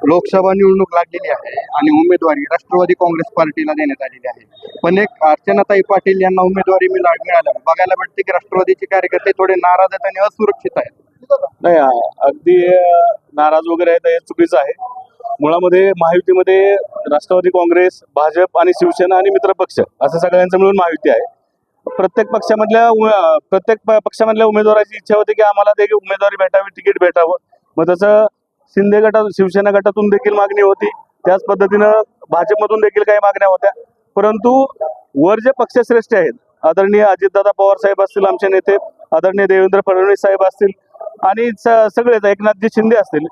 लोकसभा निवडणूक लागलेली आहे आणि उमेदवारी राष्ट्रवादी काँग्रेस पार्टीला देण्यात आलेली आहे. पण एक अर्चनाताई पाटील यांना उमेदवारी मिळाल्यावर बघायला भेटते की राष्ट्रवादीचे कार्यकर्ते थोडे नाराज आहेत आणि असुरक्षित आहेत. नाही, अगदी नाराज वगैरे आहेत हे चुकीचं आहे. मुळामध्ये महायुतीमध्ये राष्ट्रवादी काँग्रेस, भाजप आणि शिवसेना आणि मित्रपक्ष असं सगळ्यांचं मिळून महायुती आहे. प्रत्येक पक्षामधल्या उमेदवाराची इच्छा होती की आम्हाला देखील उमेदवारी भेटावी, तिकीट भेटावं. मग तसं शिंदे गटात, शिवसेना गटातून देखील मागणी होती. त्याच पद्धतीनं भाजपमधून देखील काही मागण्या होत्या. परंतु वर जे पक्षश्रेष्ठ आहेत, आदरणीय अजितदादा पवार साहेब असतील, आमचे नेते आदरणीय देवेंद्र फडणवीस साहेब असतील आणि सगळेच एकनाथजी शिंदे असतील,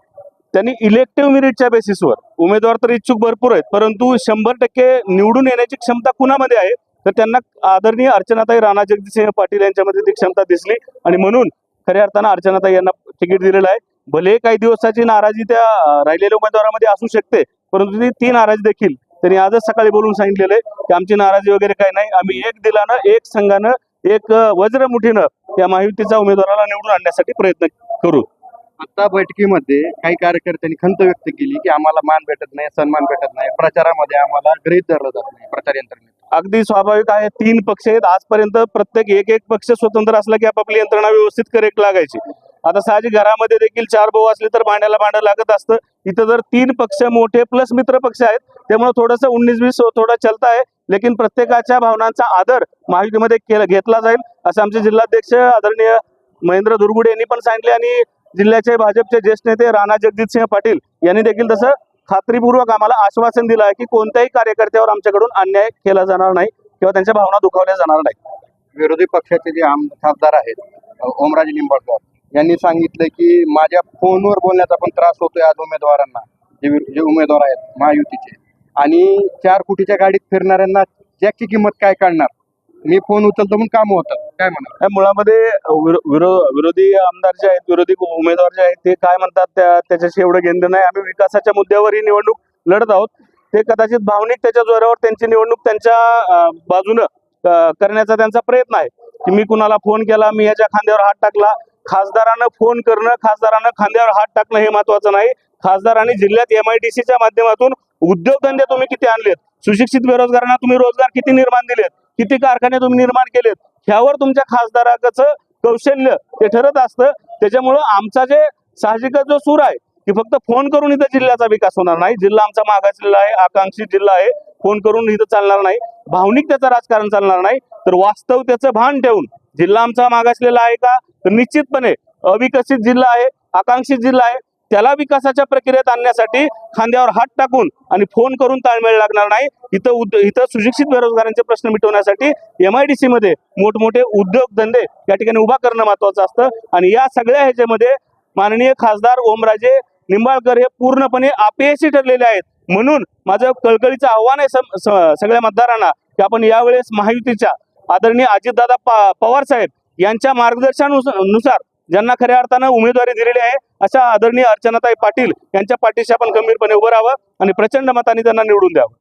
त्यांनी इलेक्टिव्ह मेरिटच्या बेसिसवर उमेदवार तर इच्छुक भरपूर आहेत, परंतु 100% निवडून येण्याची क्षमता कुणामध्ये आहे तर त्यांना आदरणीय अर्चनाताई राणा जगजितसिंह पाटील यांच्यामध्ये ती क्षमता दिसली आणि म्हणून खऱ्या अर्थानं अर्चनाताई यांना तिकीट दिलेलं आहे. भले काही दिवसाची नाराजी त्या राहिलेल्या उमेदवारामध्ये असू शकते, परंतु ती नाराजी देखील त्यांनी आजच सकाळी बोलून सांगितलेलं आहे की आमची नाराजी वगैरे काही नाही. आम्ही एक दिलानं, एक संघानं, एक वज्रमुठीनं या महायुतीचा उमेदवाराला निवडून आणण्यासाठी प्रयत्न करू. आता बैठकीमध्ये काही कार्यकर्त्यांनी खंत व्यक्त केली की आम्हाला मान भेटत नाही, सन्मान भेटत नाही, प्रचारामध्ये आम्हाला गृहीत धरलं जात नाही प्रचार यंत्रणेत. अगदी स्वाभाविक आहे. 3 पक्ष आहेत. आजपर्यंत प्रत्येक एक पक्ष स्वतंत्र असला की आपापली यंत्रणा व्यवस्थित करेक्ट लागायची. आता साहजिक घरामध्ये देखील 4 भाऊ असले तर भांड्याला भांडं लागत असतं. इथं जर 3 पक्ष मोठे प्लस मित्र पक्ष आहेत, त्यामुळे थोडंसं 19-20 थोडा चलता आहे. लेकिन प्रत्येकाच्या भावनांचा आदर महायुतीमध्ये घेतला जाईल असं आमचे जिल्हाध्यक्ष आदरणीय महेंद्र दुर्गुडे यांनी पण सांगितले आणि जिल्ह्याचे भाजपचे ज्येष्ठ नेते राणा जगजितसिंह पाटील यांनी देखील तसं खात्रीपूर्वक आम्हाला आश्वासन दिलं आहे की कोणत्याही कार्यकर्त्यावर आमच्याकडून अन्याय केला जाणार नाही किंवा त्यांच्या भावना दुखावल्या जाणार नाही. विरोधी पक्षाचे जे खासदार आहेत ओमराजे निंबाळकर यांनी सांगितलं की माझ्या फोनवर बोलण्याचा पण त्रास होतोय आज उमेदवारांना, जे उमेदवार आहेत महायुतीचे, आणि 4 कोटीच्या गाडीत फिरणाऱ्यांना जॅकची किंमत काय काढणार, मी फोन उचलतो पण काम होतात, काय म्हणा. मुळामध्ये विरोधी आमदार जे आहेत, विरोधी उमेदवार जे आहेत ते काय म्हणतात त्याच्याशी एवढं घेणं नाही. आम्ही विकासाच्या मुद्द्यावर ही निवडणूक लढत आहोत. ते कदाचित भावनिक त्याच्या जोरावर त्यांची निवडणूक त्यांच्या बाजूनं करण्याचा त्यांचा प्रयत्न आहे की मी कुणाला फोन केला, मी याच्या खांद्यावर हात टाकला. खासदारानं फोन करणं, खासदारानं खांद्यावर हात टाकणं हे महत्वाचं नाही. खासदारांनी जिल्ह्यात MIDCच्या माध्यमातून उद्योगधंदे तुम्ही किती आणलेत, सुशिक्षित बेरोजगारांना तुम्ही रोजगार किती निर्माण दिलेत, किती कारखाने तुम्ही निर्माण केलेत, ह्यावर तुमच्या खासदाराचं कौशल्य ते ठरत असतं. त्याच्यामुळं आमचा जे साहजिकच जो सूर आहे की फक्त फोन करून इथं जिल्ह्याचा विकास होणार नाही. जिल्हा आमचा मागासलेला आहे, आकांक्षित जिल्हा आहे. फोन करून इथं चालणार नाही, भावनिक त्याचं राजकारण चालणार नाही. तर वास्तव त्याचं भान ठेवून जिल्हा आमचा मागासलेला आहे का, तर निश्चितपणे अविकसित जिल्हा आहे, आकांक्षित जिल्हा आहे, त्याला विकासाच्या प्रक्रियेत आणण्यासाठी खांद्यावर हात टाकून आणि फोन करून ताळमेळ लागणार नाही. इथं सुशिक्षित बेरोजगारांचे प्रश्न मिटवण्यासाठी MIDC मध्ये मोठमोठे उद्योगधंदे या ठिकाणी उभा करणं महत्वाचं असतं. आणि या सगळ्या ह्याच्यामध्ये माननीय खासदार ओमराजे निंबाळकर हे पूर्णपणे अपयशी ठरलेले आहेत. म्हणून माझं कळकळीचं आव्हान आहे सगळ्या मतदारांना की आपण यावेळेस महायुतीच्या आदरणीय अजितदादा पवार साहेब यांच्या मार्गदर्शनानुसार ज्यांना खऱ्या अर्थानं उमेदवारी दिलेली आहे अशा आदरणीय अर्चनाताई पाटील यांच्या पाठीशी आपण गंभीरपणे उभं राहावं आणि प्रचंड मताने त्यांना निवडून द्यावं.